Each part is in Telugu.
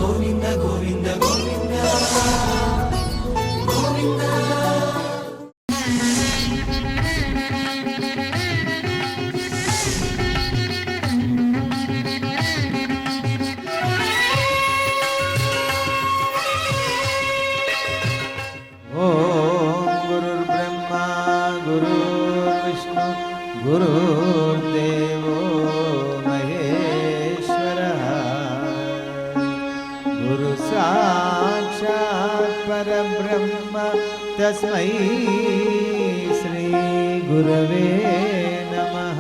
గోవింద గోవింద గోవింద గోవింద. गुरुर्ब्रह्मा गुरुर्विष्णु गुरुर्देवो महेश्वरः गुरु साक्षात् परब्रह्म तस्मै श्री गुरवे नमः।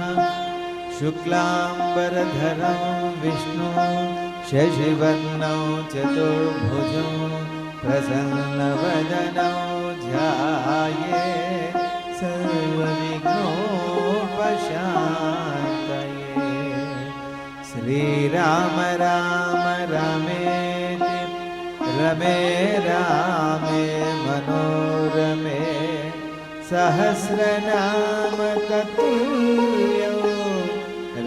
शुक्लांबरधरं विष्णु शशिवर्णं चतुर्भुजं प्रसन्नवदनं ध्यायेत् सर्वविघ्नोपशान्तये। श्रीराम राम रामेति रमे रामे मनोरमे सहस्रनाम तत्तुल्यो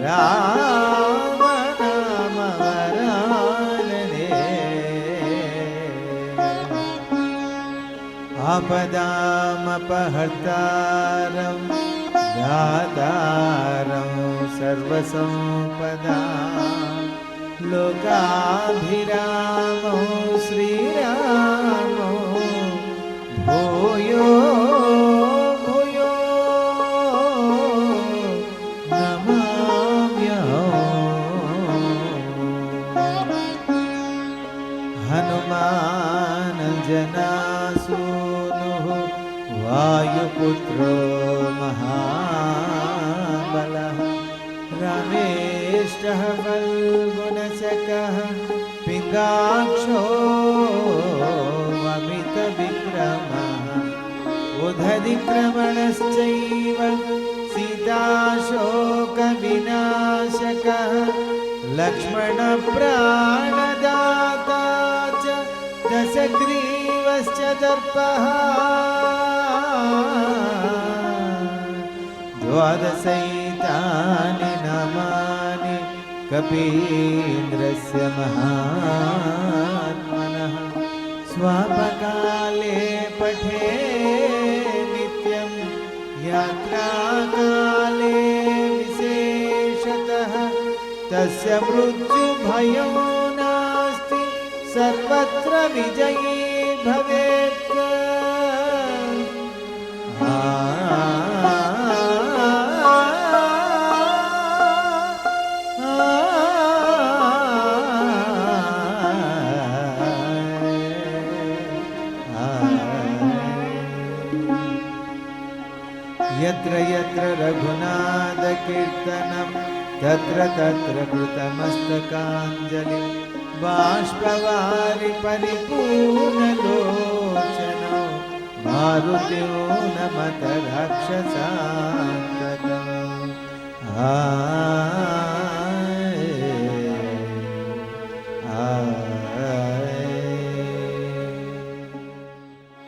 राम नाम वरानने। आपदामपहर्तारं दातारं सर्वसम्पदां लोकाभिरामो श्रीरामो भूयो भूयो नमाम्यहम्। हनुमान जनासूनुः वायुपुत्रो महाबलः रमेशः फल्गुणशकः पिङ्गाक्षो अमितविक्रमः उदधिक्रमणश्चैव सीताशोकविनाशकः लक्ष्मणप्राणदाता च दशग्रीवश्च दर्पः द्वादशैतानि नामानि कपीन्द्रस्य महात्मनः स्वापकाले पठे नित्यं यात्राकाले विशेषतः तस्य मृत्युभयो नास्ति सर्वत्र विजयी भवेत्। यत्र यत्र रघुनाथकीर्तनं तत्र तत्र कृतमस्तकाञ्जलिं बाष्पवारि परिपूर्णलोचनो मारुतिं नमत राक्षसान्तकम्।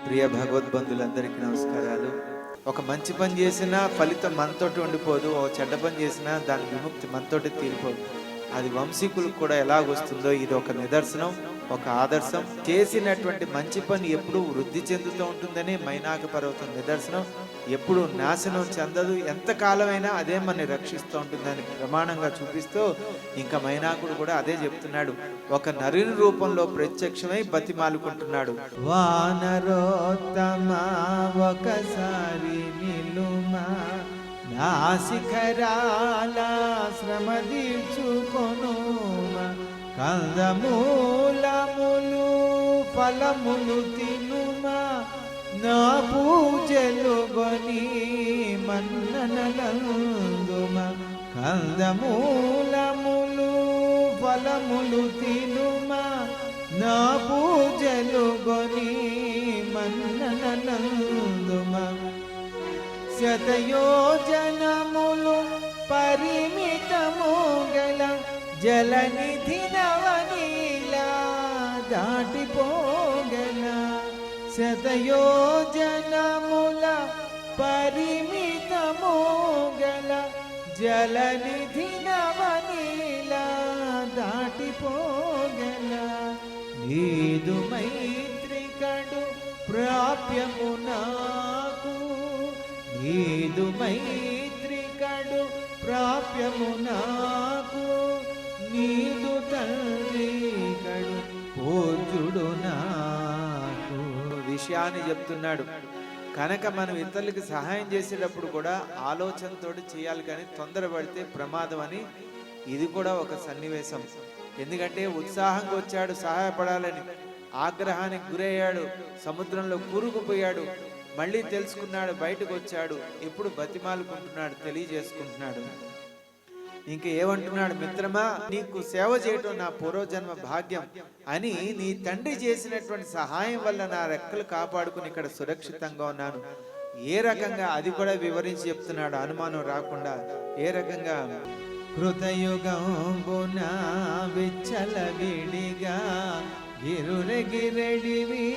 ప్రియ భగవద్బంధులందరికీ నమస్కారాలు. ఒక మంచి పని చేసినా ఫలితం మనతోటి ఉండిపోదు, ఓ చెడ్డ పని చేసినా దాని విముక్తి మనతోటి తీరిపోదు. అది వంశీకులకు కూడా ఎలాగొస్తుందో ఇది ఒక నిదర్శనం, ఒక ఆదర్శం. చేసినటువంటి మంచి పని ఎప్పుడు వృద్ధి చెందుతూ ఉంటుందని మైనాక పర్వతం నిదర్శనం. ఎప్పుడు నాశనం చెందదు, ఎంతకాలమైనా అదే మనని రక్షిస్తూ ఉంటుందని ప్రమాణంగా చూపిస్తూ ఇంకా మైనాకుడు కూడా అదే చెప్తున్నాడు. ఒక నరుని రూపంలో ప్రత్యక్షమై బతిమాలుకుంటున్నాడు. వానరోత్తమా ఒకసారి నిలుమా నాసికరాల శ్రమ తీర్చుకొనుమా కందమూలములు ఫలములు తినుమా నా పూజలు గొని మన్ననలందుమా కందమూలములు ఫలములు తినుమా నా పూజలు గొని మన్ననలందుమా శతయోజనములు పరిమితము గల జలనిధి నవనీలా దాటిపోగల శతయోజనముల పరిమితము గల జలనిధి నవనీలా దాటిపోగల నీదు మైత్రికడు ప్రాప్యము నాకు, నీదు మైత్రికడు ప్రాప్యము నాకు, నీదు తండ్రి కడు పూజ్యుడు నాకు. విషయాన్ని చెప్తున్నాడు. కనుక మనం ఇతరులకి సహాయం చేసేటప్పుడు కూడా ఆలోచనతో చేయాలి, కానీ తొందరపడితే ప్రమాదం అని ఇది కూడా ఒక సన్నివేశం. ఎందుకంటే ఉత్సాహంగా వచ్చాడు సహాయపడాలని, ఆగ్రహానికి గురయ్యాడు, సముద్రంలో కూరుకుపోయాడు, మళ్ళీ తెలుసుకున్నాడు, బయటకు వచ్చాడు, ఇప్పుడు బతిమాలుకుంటున్నాడు, తెలియజేసుకుంటున్నాడు. ఇంక ఏమంటున్నాడు, మిత్రమా నీకు సేవ చేయటం నా పూర్వజన్మ భాగ్యం అని, నీ తండ్రి చేసినటువంటి సహాయం వల్ల నా రెక్కలు కాపాడుకుని ఇక్కడ సురక్షితంగా ఉన్నాను. ఏ రకంగా అది కూడా వివరించి చెప్తున్నాడు, అనుమానం రాకుండా. ఏ రకంగా, కృతయుగంబున విచ్చల విడిగా గిరురెగిరెడివి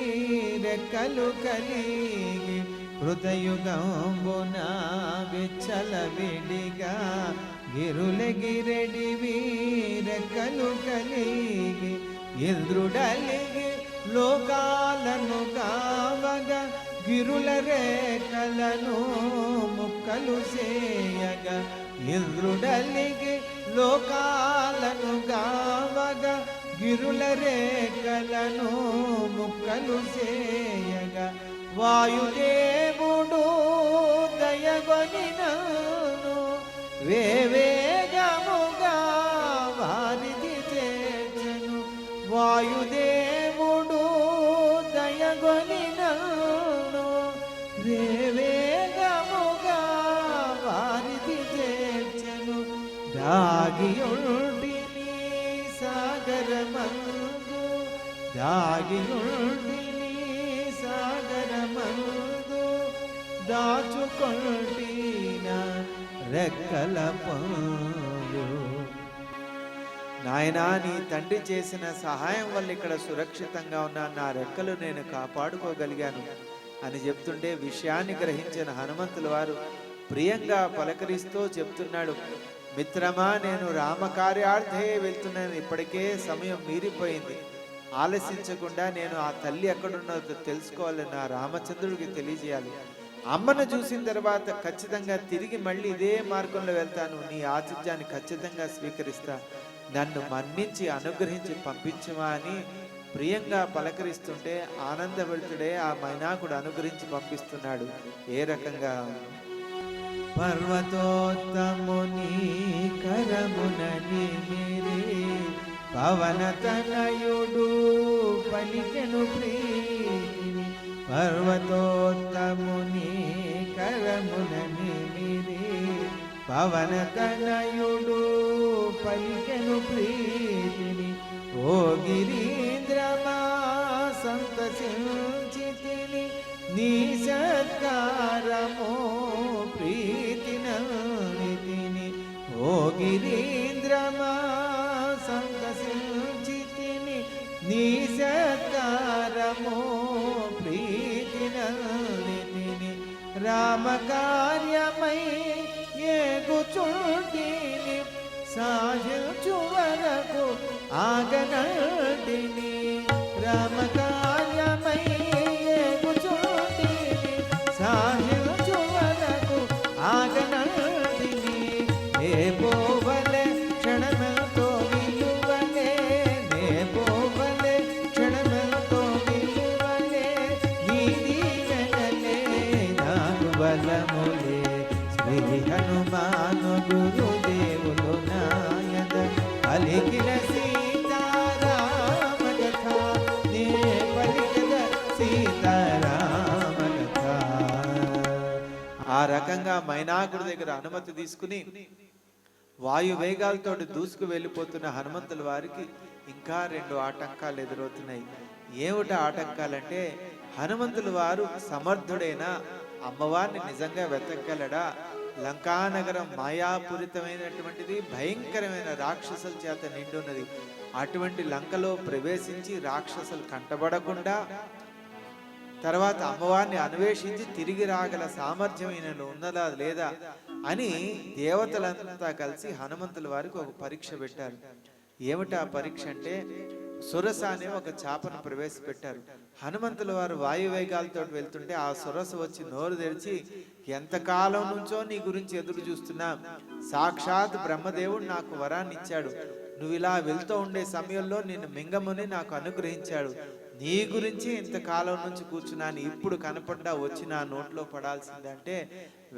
రెక్కలు కలిగి, కృతయుగంబున విచ్చల విడిగా గిరులెగిరెడివి రెక్కలు కలిగి, ఇంద్రుడలిగి లోకాలను కావగా గిరుల రేఖలను ముక్కలు చేయగా, ఇంద్రుడలిగి లోకాలను కావగా గిరుల రేఖలను ముక్కలు చేయగా, వాయుదేవుడు దయగొనినను వేవేగముగా వారిది చేర్చెను, వాయుదేవుడు దయగొనినను వేవేగముగా వారిది చేర్చెను, దాగియుండిని సాగరమందు, దాగియుండిని సాగరమందు దాచుకొంటినా రెక్కల పండు. నాయనా నీ తండ్రి చేసిన సహాయం వల్ల ఇక్కడ సురక్షితంగా ఉన్న నా రెక్కలు నేను కాపాడుకోగలిగాను అని చెప్తుంటే విషయాన్ని గ్రహించిన హనుమంతుల వారు ప్రియంగా పలకరిస్తూ చెప్తున్నాడు, మిత్రమా నేను రామకార్యార్థే వెళ్తున్నాను, ఇప్పటికే సమయం మీరిపోయింది, ఆలసించకుండా నేను ఆ తల్లి ఎక్కడున్నదో తెలుసుకోవాలి, నా రామచంద్రుడికి తెలియజేయాలి. అమ్మను చూసిన తర్వాత ఖచ్చితంగా తిరిగి మళ్ళీ ఇదే మార్గంలో వెళ్తాను, నీ ఆతిథ్యాన్ని ఖచ్చితంగా స్వీకరిస్తా, నన్ను మన్నించి అనుగ్రహించి పంపించమా అని ప్రియంగా పలకరిస్తుంటే ఆనందభరితుడే ఆ మైనాకుడు అనుగ్రహించి పంపిస్తున్నాడు. ఏ రకంగా, పర్వతోత్తముని కరమున నిమిరి పవనతనయుడు పలికెను ప్రీతిని, పర్వతోత్తముని కరమున నిమిరి పవనతనయుడు పలికెను ప్రీతిని, ఓ గిరీంద్రమా సంతసించితిని నీ సత్కారమో ప్రీతినితిని, ఓ గిరీంద్రమా సంతసించితిని నీ సత్కారమో ప్రీతినితిని, రామకార్యమై ఏగుచుంటిని సాధించు వరకు ఆగనడిని, రామకార్యమై ఏగుచుంటిని సాధించు వరకు ఆగనడిని, నే పోవలే క్షణమెంతో విలువలే, నే పోవలే క్షణమెంతో విలువలే, నీ దీవెనలే నాకు బలములే, శ్రీ హనుమాను గురుదేవులు నాయన పలికిన సీతారామ కథ, నే పలికిన సీతారామ కథ. ఆ రకంగా మైనాకుడి దగ్గర అనుమతి తీసుకుని వాయు వేగాలతో దూసుకు వెళ్ళిపోతున్న హనుమంతుల వారికి ఇంకా 2 ఆటంకాలు ఎదురవుతున్నాయి. ఏమిటి ఆటంకాలంటే, హనుమంతుల వారు సమర్థుడైన అమ్మవారిని నిజంగా వెతకగలడా? లంకానగరం మాయాపూరితమైనటువంటిది, భయంకరమైన రాక్షసుల చేత నిండున్నది. అటువంటి లంకలో ప్రవేశించి రాక్షసులు కంటబడకుండా తర్వాత అమ్మవారిని అన్వేషించి తిరిగి రాగల సామర్థ్యం ఈయనలో ఉన్నదా లేదా అని దేవతలంతా కలిసి హనుమంతుల వారికి ఒక పరీక్ష పెట్టారు. ఏమిటా పరీక్ష అంటే, సురస అనే ఒక చేపను ప్రవేశపెట్టారు. హనుమంతుల వారు వాయువేగాలతో వెళ్తుంటే ఆ సురస వచ్చి నోరు తెరిచి, ఎంతకాలం నుంచో నీ గురించి ఎదురు చూస్తున్నా, సాక్షాత్ బ్రహ్మదేవుడు నాకు వరాన్ని ఇచ్చాడు, నువ్వు ఇలా వెళ్తూ ఉండే సమయంలో నిన్ను మింగముని నాకు అనుగ్రహించాడు, నీ గురించి ఇంతకాలం నుంచి కూర్చున్నాను, ఇప్పుడు కనపడ్డా వచ్చి నా నోట్లో పడాల్సిందంటే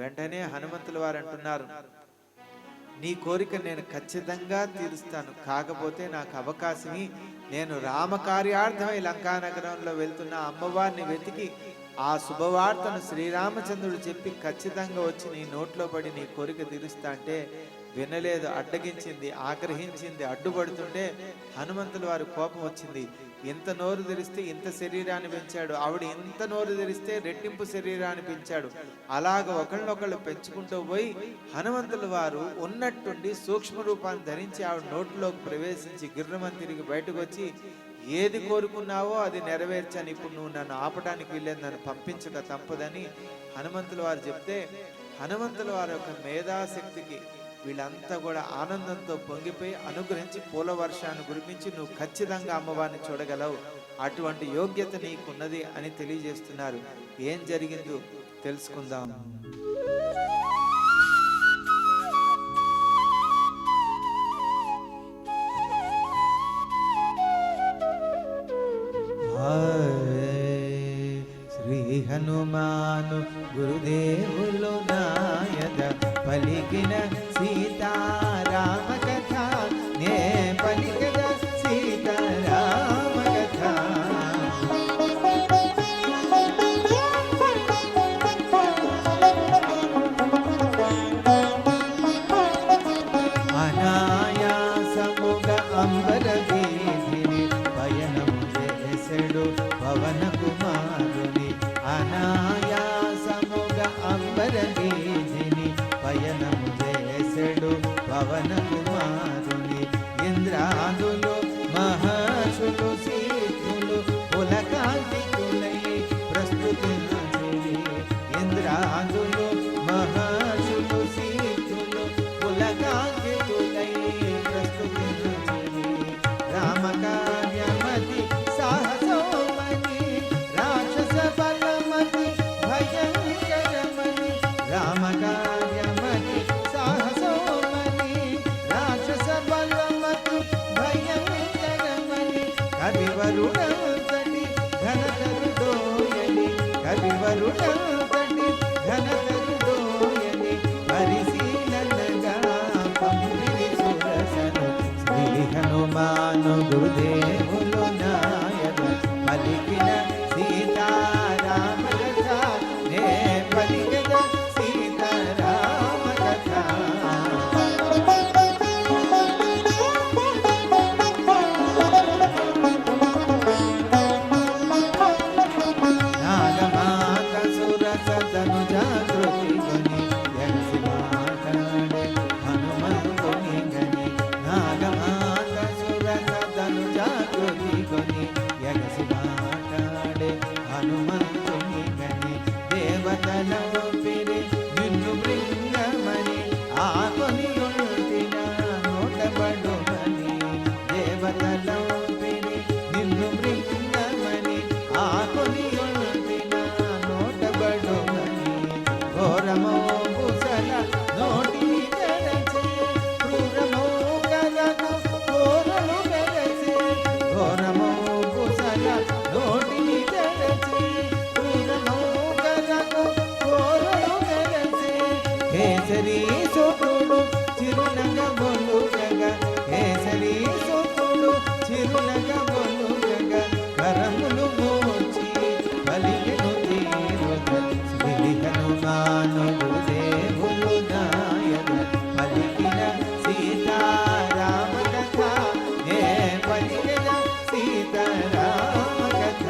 వెంటనే హనుమంతుల వారు అంటున్నారు, నీ కోరిక నేను ఖచ్చితంగా తీరుస్తాను, కాకపోతే నాకు అవకాశం నేను రామకార్యార్థమై లంకానగరంలో వెళ్తున్న అమ్మవారిని వెతికి ఆ శుభవార్తను శ్రీరామచంద్రుడు చెప్పి ఖచ్చితంగా వచ్చి నీ నోట్లో పడి నీ కోరిక తీరుస్తా అంటే వినలేదు, అడ్డగించింది, ఆగ్రహించింది, అడ్డుపడుతుంటే హనుమంతుల వారి కోపం వచ్చింది. ఇంత నోరు తెరిస్తే ఇంత శరీరాన్ని పెంచాడు, ఆవిడ ఇంత నోరు తెరిస్తే రెట్టింపు శరీరాన్ని పెంచాడు. అలాగ ఒకళ్ళనొకళ్ళు పెంచుకుంటూ పోయి హనుమంతుల వారు ఉన్నట్టుండి సూక్ష్మ రూపాన్ని ధరించి ఆవిడ నోట్లోకి ప్రవేశించి గిర్రమని తిరిగి బయటకు వచ్చి, ఏది కోరుకున్నావో అది నెరవేర్చాను, ఇప్పుడు నువ్వు నన్ను ఆపడానికి వీల్లేదు, నన్ను పంపించక తప్పదని హనుమంతుల వారు చెప్తే, హనుమంతుల వారి యొక్క మేధాశక్తికి వీళ్ళంతా కూడా ఆనందంతో పొంగిపోయి అనుగ్రహించి పూల వర్షాన్ని కురిపించి, నువ్వు ఖచ్చితంగా అమ్మవారిని చూడగలవు, అటువంటి యోగ్యత నీకున్నది అని తెలియజేస్తున్నారు. ఏం జరిగిందో తెలుసుకుందాం. శ్రీ హనుమాను గురుదేవులు నాయద పలికిన సీతారామ కథ, నే పలికద సీతారామ కథ. అనాయాసముగ అంబర వీధిని పయనము చేసెడు పవన కుమారుని, అనాయాసముగ అంబర వీధిని పయనము చేసెడు పవన కుమారుని. ఇంద్రాదులు మహర్షులు సిద్ధులు పులకాంకితులై ప్రస్తుతించిరి, ఇంద్రాదులు మహర్షులు సిద్ధులు పులకాంకితులై ప్రస్తుతించిరి. రామకార్యమతి సాహసోమని రాక్షస బలమతి భయంకరమని, రామకార్యమతి సాహసోమని రాక్షస బలమతి భయంకరమని, కవివరుడంతటి ఘనతరుడోయని, కవివరుడంతటి ఘనతరుడోయని పరిశీలనగా పంపిరి సురసను. శ్రీ హనుమాను గురుదేవులు నాయన పలికిన సీతారామ కథ, నే పలికద సీతారామ కథ. నాగమాత సురస ధనుజాగృతి గని ఎగసి మాట్లాడే హనుమంతుని గని, నాగమాత సురస ధనుజాగృతి గని ఎగసి మాట్లాడే హనుమంతుని గని, దేవతలో పిరి నిన్ను బృంగమని ఆకొని ఉంటిన నోటబడుమని, దేవతలో పిరి నిన్ను బృంగమని ఆకొని ఉంటిన నోటబడుమని, ఘోరమో కుశల నోటిని తెరచి క్రూరమో గలకు కోరలు మెరసి, ఘోరమో కుశల నోటిని తెరచి క్రూరమో గలకు కోరలు మెరసి, కేసరి సోకుడు చిరునగ బొలుగగ, కేసరి సోకుడు చిరునగ బొలుగగ, కరములు మోచి పలికెను తీరుగ. శ్రీ హనుమాను గురుదేవులు నాయన పలికిన సీతారామ కథ, నే పలికిన సీతారామ కథ.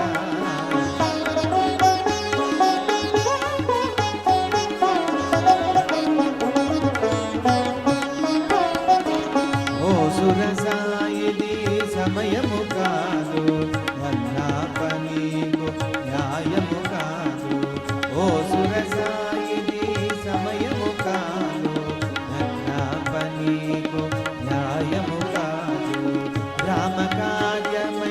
ఓ సురసాయిది సమయము కాదు, వన్నా పనీకు న్యాయము కాదు, ఓ సురసాయిది సమయము కాదు, వన్నా పనీకు న్యాయము కాదు, రామకార్యమై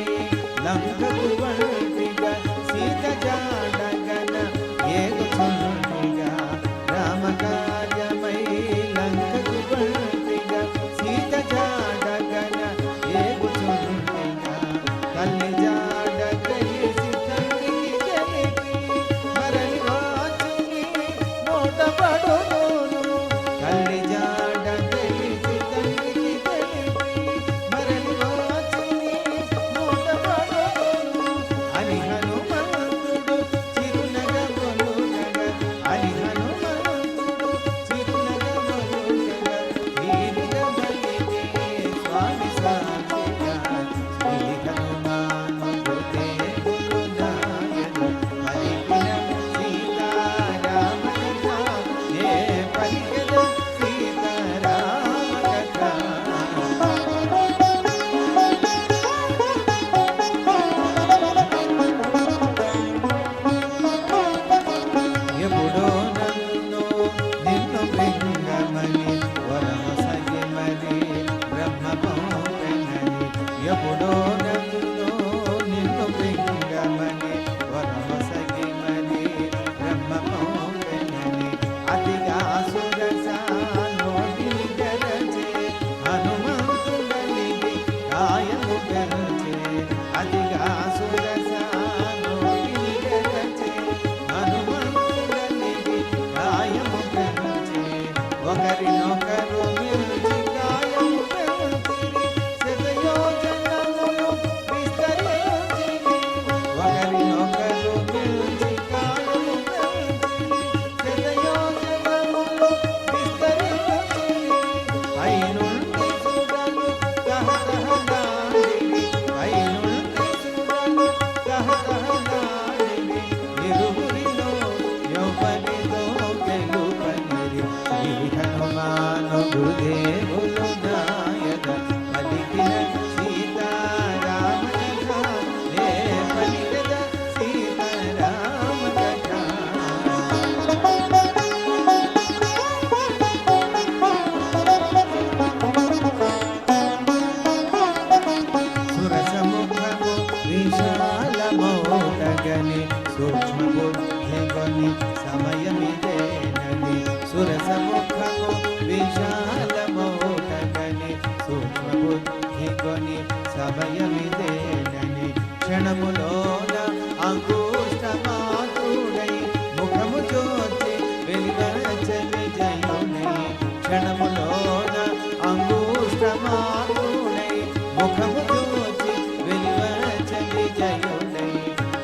విక్రమార్కుడై ముఖము చూచి వెలువచని జయుడై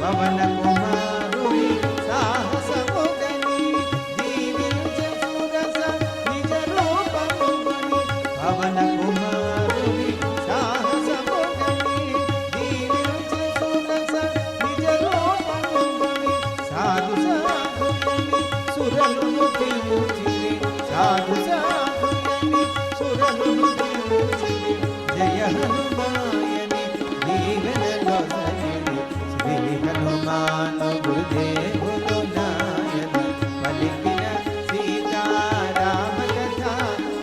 పవన కుమారుని సాహసముగని దీవించే సురస నిజ రూపముగని పవన కుమారుని సాహసముగని దీవించే సురస నిజ రూపముగని సాధు సాధుయని సురలును పిలుచిరి సాధు సాధుయని సురలును పిలుచిరి జయ హనుమాయని దీవెనలో సగిరి శ్రీ హనుమాను గురుదేవులు నాయన పలికిన సీతారామ కథ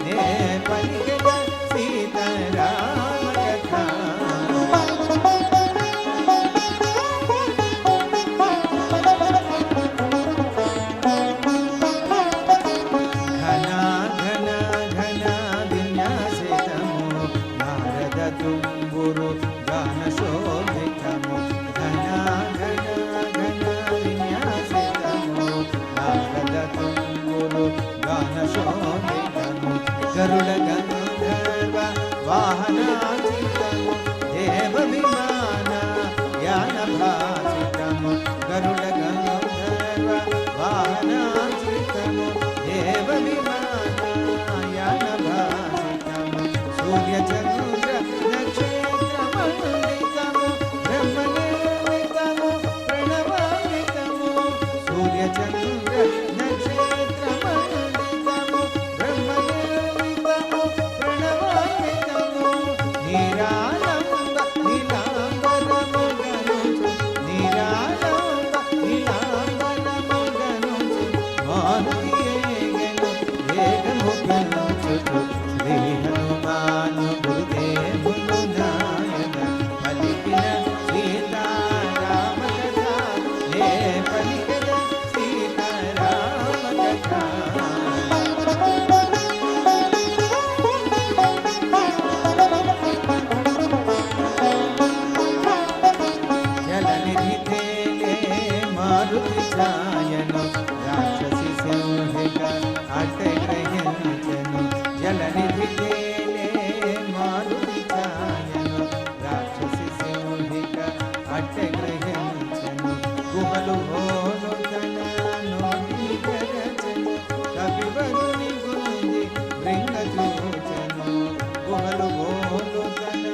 నే పలికిన సీతారామ కథ ఘన ఘన ఘన విన్యాసితము నారద తుంబురు గాన శోభితము ఘన ఘన ఘన విన్యాసితము నారద తుంబురు గాన శోభితము గరుడ గంధర్వ వాహనాచితము దేవ విమాన యాన భాసితము గరుడ గంధర్వ వాహనాచితము దేవ విమాన యాన భాసితము సూర్య చంద్ర నక్షత్ర మండితము బ్రహ్మ నిర్మితము ప్రణవాన్వితము సూర్య చంద్ర నక్షత్ర మండితము బ్రహ్మ నిర్మితము ప్రణవాన్వితము నిరానంద నీలాంబరము గనుచు నిరానంద నీలాంబరము గనుచు మానుయేగెను వేగము గనుచుచు శ్రీ హనుమాను గురుదేవులు నాయన పలికిన సీతారామ కథ నే పలికిన సీతారామ కథ జలనిధి తేలే మారుతి ఛాయను రాక్షసి సింహిక అట్టే గ్రహించెను జలనిధి తేలే మారుతి ఛాయను రాక్షసి సింహిక అట్టే గ్రహించెను గుహలు హోను తన నోటి గరచెను కవివరుని గుంజి బృంగ చూచెను గుహలు హోను తన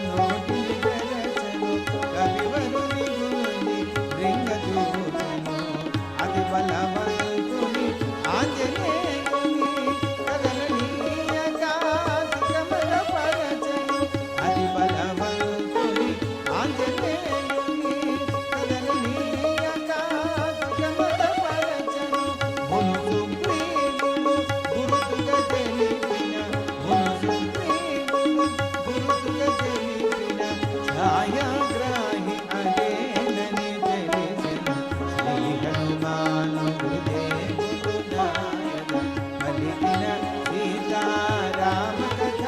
నోటి గరచెను కవివరుని గుంజి బృంగ చూచెను అతి బలవంతుని ఆంజనేయుని కదలనీయ కాంతికమల పరచెను అతి బలవంతుని ఆంజనేయుని కదలనీయ కాంతికమల పరచెను మును సుగ్రీవుడు గురుతుగా తెలిపిన మును సుగ్రీవుడు గురుతుగా తెలిపిన ఛాయాగ్రాహి అదేనని తెలిసెను శ్రీ హనుమాను గురుదేవులు నాయన పలికిన సీతారామ కథ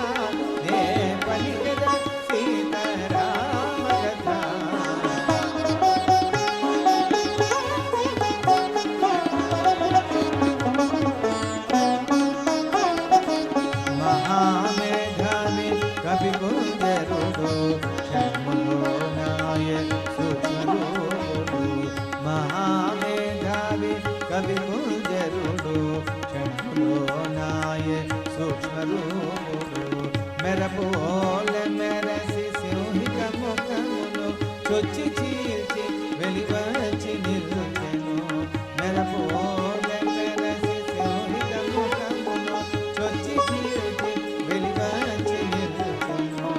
నే పలికిన సీతారామ కథ మహామేధావి కవి కుంజరుడు షణ్ములో నాయ సూక్ష్మరూపుడు మహామేధావి కవి కుంజరుడు షణ్ములో నాయ సూక్ష్మరూపుడు మెరపోల మెరసి సింహిక ముఖమును చొచ్చి చీల్చి వెలివచ్చి నిల్చెను మెరపోల మెరసి సింహిక ముఖమును చొచ్చి చీల్చి వెలివచ్చి నిల్చెను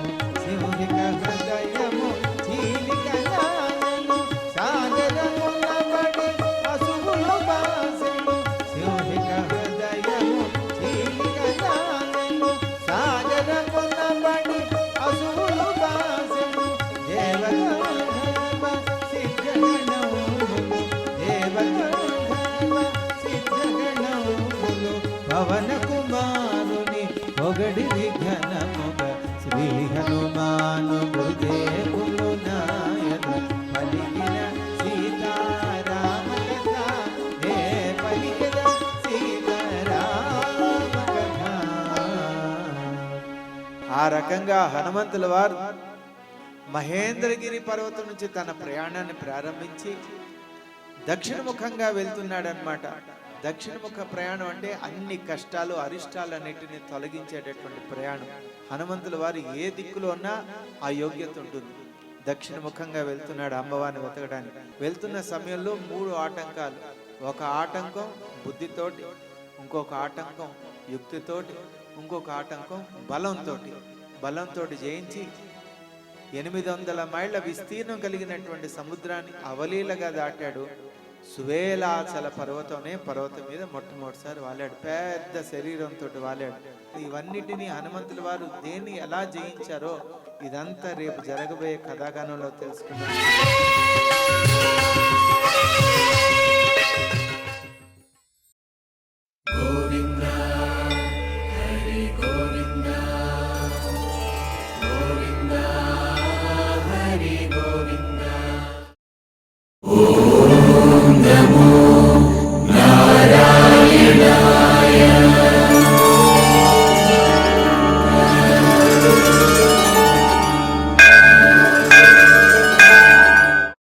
సింహిక హృదయము చీలిక నాయను సాగరమున పడి పశువులు బాసెను సింహిక హృదయము చీలిక నాయను సాగరమున పడి పశువులు బాసెను దేవగంధర్వ సిద్ధగణములు దేవగంధర్వ సిద్ధగణములు పవన కుమారుని పొగడిరి ఘనముగ శ్రీ హనుమాను గురుదేవులు నాయన పలికిన సీతారామ కథ నే పలికిన సీతారామ కథ ఆ రకంగా హనుమంతుల వారు మహేంద్రగిరి పర్వతం నుంచి తన ప్రయాణాన్ని ప్రారంభించి దక్షిణముఖంగా వెళ్తున్నాడనమాట. దక్షిణముఖ ప్రయాణం అంటే అన్ని కష్టాలు అరిష్టాలన్నిటిని తొలగించేటటువంటి ప్రయాణం. హనుమంతుల వారు ఏ దిక్కులో ఉన్నా ఆ యోగ్యత ఉంటుంది. దక్షిణముఖంగా వెళ్తున్నాడు అమ్మవారిని వెతకడానికి. వెళ్తున్న సమయంలో 3 ఆటంకాలు. ఒక ఆటంకం బుద్ధితోటి, ఇంకొక ఆటంకం యుక్తితోటి, ఇంకొక ఆటంకం బలంతో జయించి 800 మైళ్ళ విస్తీర్ణం కలిగినటువంటి సముద్రాన్ని అవలీలగా దాటాడు. సువేలాచల పర్వతం మీద మొట్టమొదటిసారి వాలాడు. పెద్ద శరీరంతో వాలాడు. ఇవన్నిటినీ హనుమంతుల వారు దేన్ని ఎలా జయించారో ఇదంతా రేపు జరగబోయే కథాగానంలో తెలుసుకుందాం.